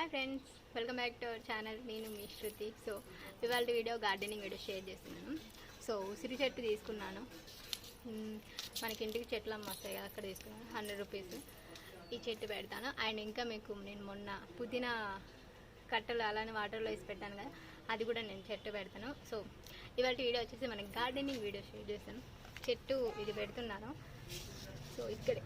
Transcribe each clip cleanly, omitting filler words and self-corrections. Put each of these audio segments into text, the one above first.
Hi friends, welcome back to our channel. నేను మీ శృతి. So ఇవాళ video gardening video share చేస్తున్నాను. So ఉసిరి చెట్టు తీసుకున్నాను. మనకి ఇంటికి చెట్లు అమ్మొస్తాయి కదా, అక్కడ తీసుకున్నాను. 100 రూపీస్ ఈ చెట్టు పెడతాను. అండ్ ఇంకా మీకు నేను మొన్న పుదీనా కట్టలు అలానే వాటర్లో వేసి పెట్టాను కదా, అది కూడా నేను చెట్టు పెడతాను. సో ఇవాళ వీడియో వచ్చేసి మనకి గార్డెనింగ్ వీడియో షేర్ చేస్తాను. చెట్టు ఇది పెడుతున్నాను. సో ఇక్కడే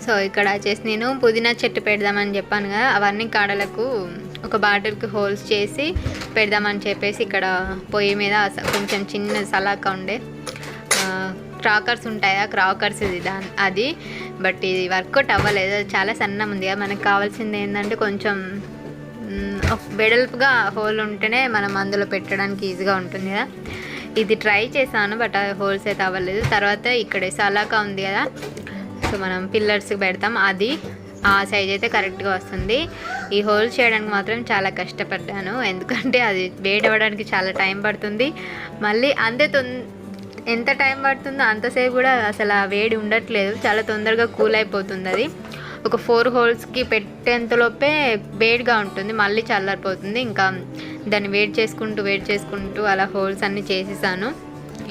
సో ఇక్కడ వచ్చేసి నేను పుదీనా చెట్టు పెడదామని చెప్పాను కదా, అవన్నీ కాడలకు ఒక బాటిల్కి హోల్స్ చేసి పెడదామని చెప్పేసి ఇక్కడ పొయ్యి మీద కొంచెం చిన్న సలాక ఉండే క్రాకర్స్ ఉంటాయా, క్రాకర్స్ ఇది అది బట్ ఇది వర్కౌట్ అవ్వలేదు. చాలా సన్నం ఉంది కదా, మనకు కావాల్సింది ఏంటంటే కొంచెం వెడల్పుగా హోల్ ఉంటేనే మనం అందులో పెట్టడానికి ఈజీగా ఉంటుంది కదా. ఇది ట్రై చేశాను బట్ హోల్స్ అయితే అవ్వలేదు. తర్వాత ఇక్కడ సలాక ఉంది కదా, సో మనం పిల్లర్స్కి పెడతాం, అది ఆ సైజ్ అయితే కరెక్ట్గా వస్తుంది. ఈ హోల్స్ చేయడానికి మాత్రం చాలా కష్టపడ్డాను, ఎందుకంటే అది వేడి అవ్వడానికి చాలా టైం పడుతుంది. మళ్ళీ ఎంత టైం పడుతుందో అంతసేపు కూడా అసలు ఆ వేడి ఉండట్లేదు, చాలా తొందరగా కూల్ అయిపోతుంది. అది ఒక 4 హోల్స్కి పెట్టేంతలోపే వేడిగా ఉంటుంది, మళ్ళీ చల్లారిపోతుంది. ఇంకా దాన్ని వేడి చేసుకుంటూ అలా హోల్స్ అన్నీ చేసేసాను.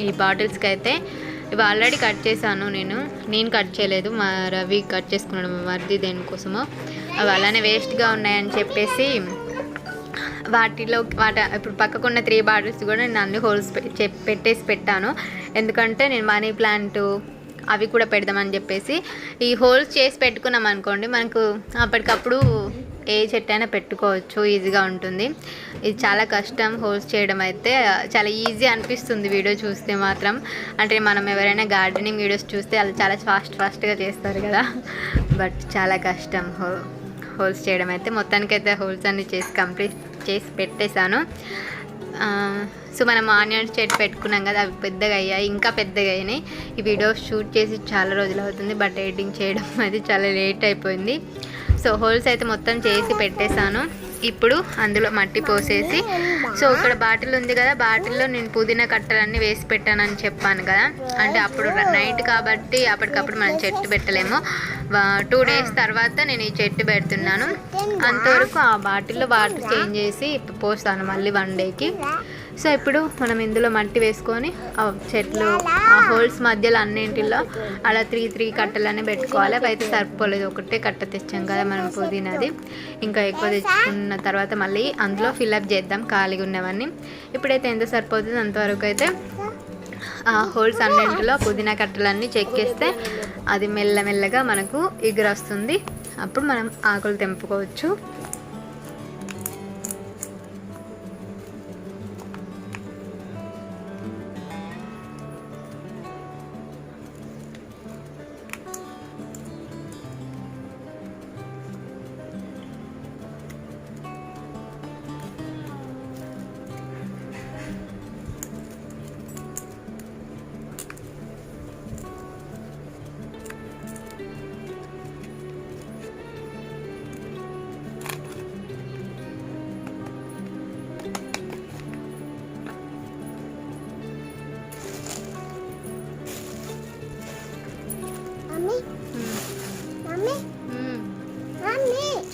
ఈ బాటిల్స్కి అయితే ఇవి ఆల్రెడీ కట్ చేశాను, నేను కట్ చేయలేదు, మా రవి కట్ చేసుకున్నాడు, మా మరిది దేనికోసమో. అవి అలానే వేస్ట్గా ఉన్నాయని చెప్పేసి ఇప్పుడు పక్కకున్న 3 బాటిల్స్ కూడా నేను అన్ని హోల్స్ పెట్టాను. ఎందుకంటే నేను మనీ ప్లాంట్ అవి కూడా పెడదామని చెప్పేసి ఈ హోల్స్ చేసి పెట్టుకున్నాం అనుకోండి, మనకు అప్పటికప్పుడు ఏ చెట్టు అయినా పెట్టుకోవచ్చు, ఈజీగా ఉంటుంది. ఇది చాలా కష్టం హోల్స్ చేయడం, అయితే చాలా ఈజీ అనిపిస్తుంది వీడియో చూస్తే మాత్రం. అంటే మనం ఎవరైనా గార్డెనింగ్ వీడియోస్ చూస్తే వాళ్ళు చాలా ఫాస్ట్గా చేస్తారు కదా, బట్ చాలా కష్టం హోల్స్ చేయడం. అయితే మొత్తానికైతే హోల్స్ అన్ని కంప్లీట్ చేసి పెట్టేశాను. సో మనం ఆనియన్స్ చెట్టు పెట్టుకున్నాం కదా, అవి పెద్దగా అయ్యాయి, ఇంకా పెద్దగా అయినాయి. ఈ వీడియో షూట్ చేసి చాలా రోజులు అవుతుంది, బట్ ఎడిటింగ్ చేయడం అది చాలా లేట్ అయిపోయింది. సో హోల్స్ అయితే మొత్తం చేసి పెట్టేశాను. ఇప్పుడు అందులో మట్టి పోసేసి, సో ఇక్కడ బాటిల్ ఉంది కదా, బాటిల్లో నేను పుదీనా కట్టలన్నీ వేసి పెట్టానని చెప్పాను కదా. అంటే అప్పుడు నైట్ కాబట్టి అప్పటికప్పుడు మనం చెట్టు పెట్టలేము. 2 డేస్ తర్వాత నేను ఈ చెట్టు పెడుతున్నాను. అంతవరకు ఆ బాటిల్లో వాటర్ చేంజ్ చేసి పోస్తాను మళ్ళీ 1 డేకి. సో ఇప్పుడు మనం ఇందులో మట్టి వేసుకొని ఆ చెట్లు ఆ హోల్స్ మధ్యలో అన్నింటిలో అలా 3 కట్టలన్నీ పెట్టుకోవాలి. అవి అయితే సరిపోలేదు, ఒకటే కట్ట తెచ్చాం కదా మనం పుదీనాది, ఇంకా ఎక్కువ తెచ్చుకున్న తర్వాత మళ్ళీ అందులో ఫిల్అప్ చేద్దాం ఖాళీగా ఉన్నవన్నీ. ఇప్పుడైతే ఎంత సరిపోతుంది అంతవరకు అయితే ఆ హోల్స్ అన్నింటిలో పుదీనా కట్టలన్నీ చెక్కేస్తే అది మెల్లమెల్లగా మనకు ఎగురు వస్తుంది. అప్పుడు మనం ఆకులు తెంపుకోవచ్చు.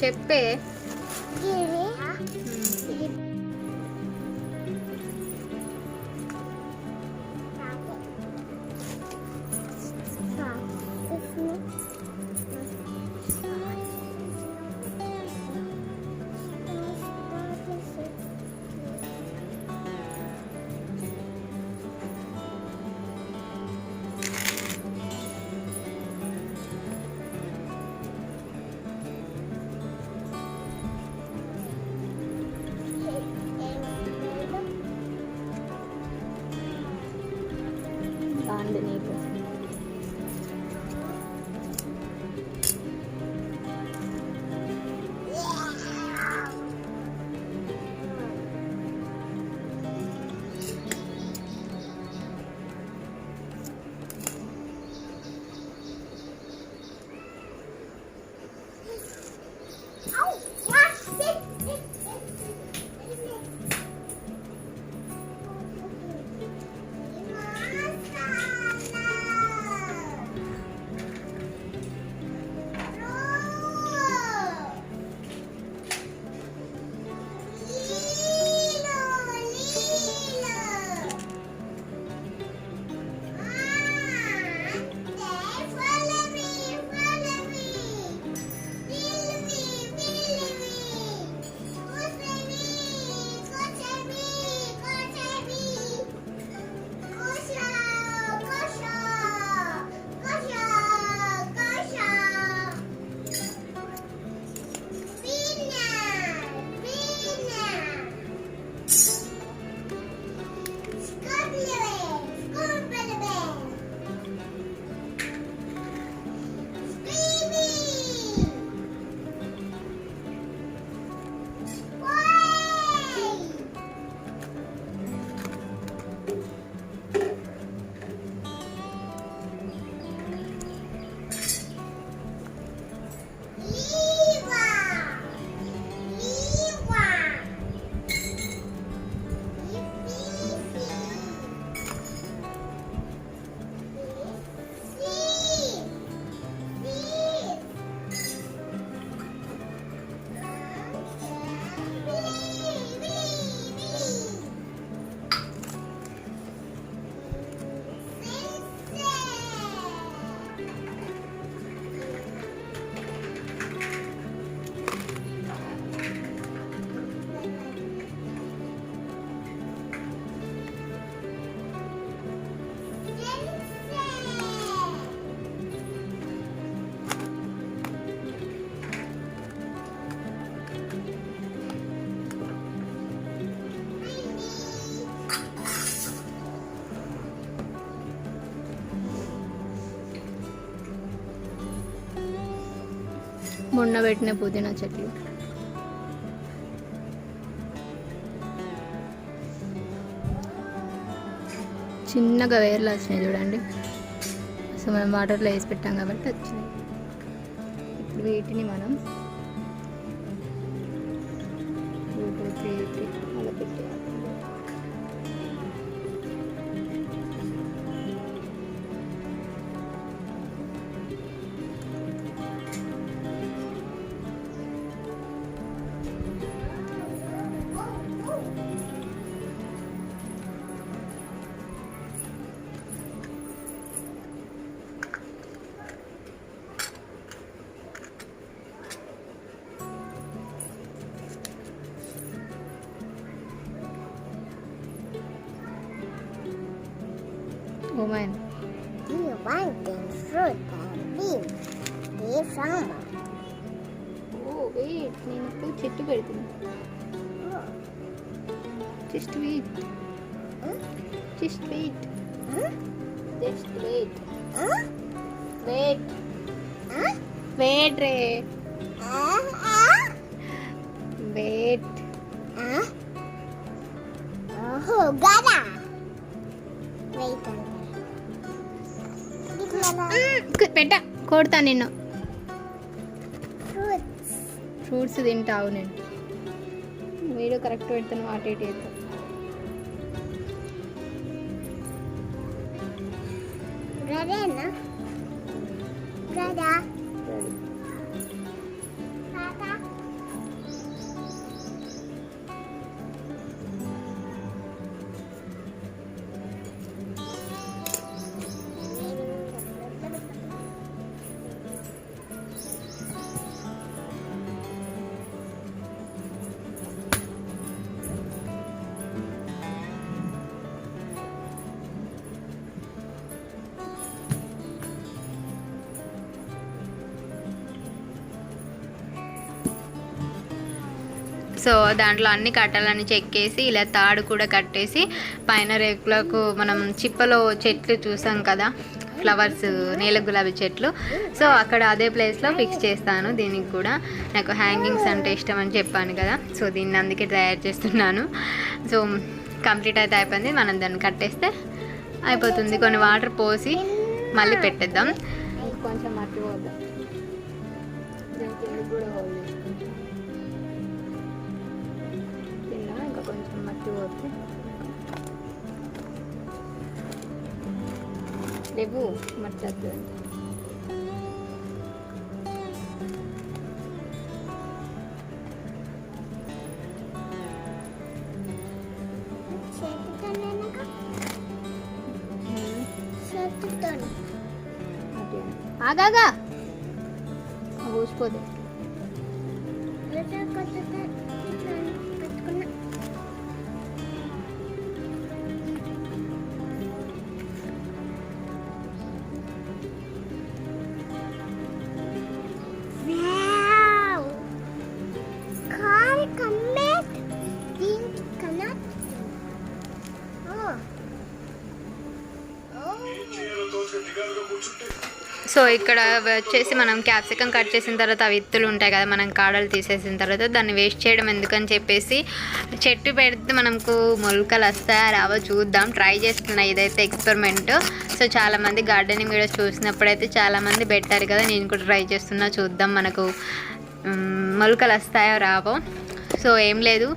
చెప్పే. నీకు మొన్న పెట్టిన పుదీనా చెట్లు. చిన్నగా వేర్లు వచ్చినాయి చూడండి. సో మనం వాటర్లో వేసి పెట్టాం కాబట్టి వచ్చినాయి. ఇప్పుడు వీటిని మనం అలా పెట్టేయాలి. Woman. Do you want the fruit and bean? The farmer. Oh wait, నేను ఇప్పుడు చెట్టు పెడుతున్నా. Just wait. Just wait. Just wait. Wait. Wait రే. Wait. Oh, gada. Wait. పెట్ట కొడతా నిన్ను. Fruits. ఫ్రూట్స్ తింటావు నేను. వీడియో కరెక్ట్ పెడతాను అటు ఇటు వేస్తా. Ready, Gada. Tata. సో దాంట్లో అన్ని కట్టాలని చెక్కేసి ఇలా తాడు కూడా కట్టేసి పైన రేకులకు మనం చిప్పలో చెట్లు చూసాం కదా, ఫ్లవర్స్, నీల గులాబీ చెట్లు. సో అక్కడ అదే ప్లేస్లో ఫిక్స్ చేస్తాను. దీనికి కూడా నాకు హ్యాంగింగ్స్ అంటే ఇష్టం అని చెప్పాను కదా, సో దీన్ని అందుకే తయారు చేస్తున్నాను. సో కంప్లీట్ అయితే అయిపోయింది. మనం దాన్ని కట్టేస్తే అయిపోతుంది. కొన్ని వాటర్ పోసి మళ్ళీ పెట్టేద్దాం. కొంచెం మట్టి పోద్దాం, కూడా ఇంకా కొంచెం మట్టి పోతే లేవు మట్టి వస్తుంది. ఆగాగా ఊసిపోదు. సో ఇక్కడ వచ్చేసి మనం క్యాప్సికం కట్ చేసిన తర్వాత అవి విత్తులు ఉంటాయి కదా, మనం కాడలు తీసేసిన తర్వాత దాన్ని వేస్ట్ చేయడం ఎందుకని చెప్పేసి చెట్టు పెడితే మనకు మొలకలు వస్తాయా రావో చూద్దాం, ట్రై చేస్తున్నా. ఇదైతే ఎక్స్పెరిమెంట్. సో చాలామంది గార్డెనింగ్ వీడియోస్ చూసినప్పుడైతే చాలామంది పెట్టారు కదా, నేను కూడా ట్రై చేస్తున్నా. చూద్దాం మనకు మొలకలు వస్తాయో రావో. సో ఏం లేదు,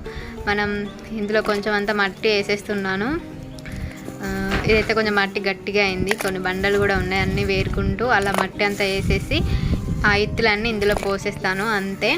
మనం ఇందులో కొంచెం అంతా మట్టి వేసేస్తున్నాను. ఇదైతే కొంచెం మట్టి గట్టిగా అయింది, కొన్ని బండలు కూడా ఉన్నాయి. అన్నీ వేరుకుంటూ అలా మట్టి అంతా వేసేసి ఆ ఇత్తులన్నీ ఇందులో పోసేస్తాను అంతే.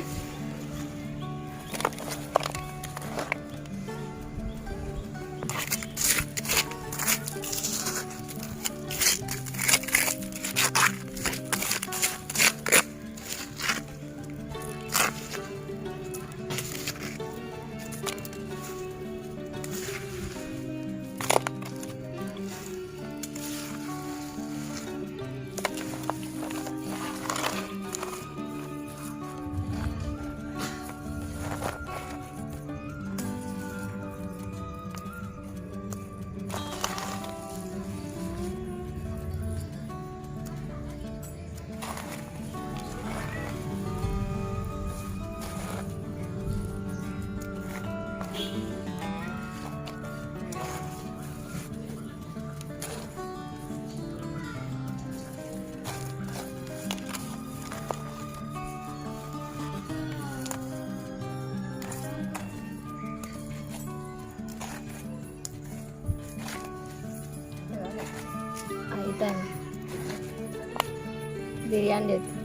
బిర్యానీ చేస్తాం,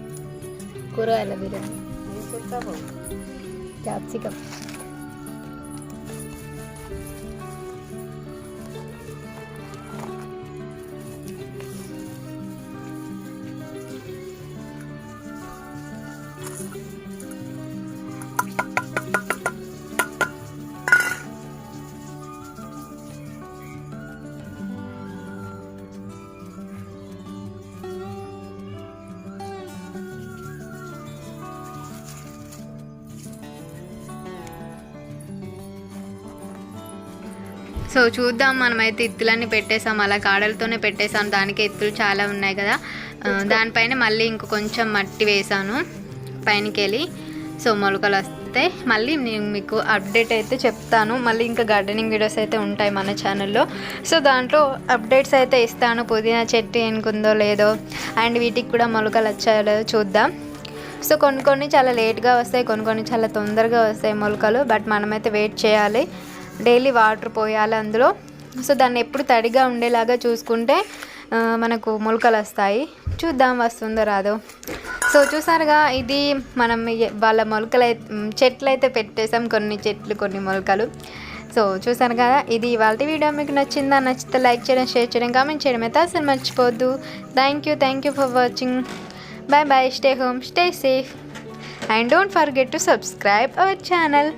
కూరగాయల బిర్యానీ, క్యాప్సికం. సో చూద్దాం, మనమైతే ఇత్తులన్నీ పెట్టేసాం, అలా కాడలతోనే పెట్టేసాం. దానికి ఇత్తులు చాలా ఉన్నాయి కదా, దానిపైన మళ్ళీ ఇంకో కొంచెం మట్టి వేసాను పైనకి వెళ్ళి. సో మొలకలు వస్తే మళ్ళీ నేను మీకు అప్డేట్ అయితే చెప్తాను. మళ్ళీ ఇంకా గార్డెనింగ్ వీడియోస్ అయితే ఉంటాయి మన ఛానల్లో. సో దాంట్లో అప్డేట్స్ అయితే ఇస్తాను, పుదీనా చెట్టు ఎనుకుందో లేదో అండ్ వీటికి కూడా మొలకలు వచ్చాయో లేదో చూద్దాం. సో కొన్ని చాలా లేట్గా వస్తాయి, కొన్ని చాలా తొందరగా వస్తాయి మొలకలు. బట్ మనమైతే వెయిట్ చేయాలి, డైలీ వాటర్ పోయాలి అందులో. సో దాన్ని ఎప్పుడు తడిగా ఉండేలాగా చూసుకుంటే మనకు మొలకలు వస్తాయి. చూద్దాం వస్తుందో రాదో. సో చూసారుగా, ఇది మనం వాళ్ళ మొలకలు చెట్లు అయితే పెట్టేసాం, కొన్ని చెట్లు కొన్ని మొలకలు. సో చూసారు కదా, ఇది ఇవాళ వీడియో. మీకు నచ్చిందా? నచ్చితే లైక్ చేయడం, షేర్ చేయడం, కామెంట్ చేయడం అయితే అసలు మర్చిపోవద్దు. Thank you for watching. Bye bye, stay home, stay safe and don't forget to subscribe our channel.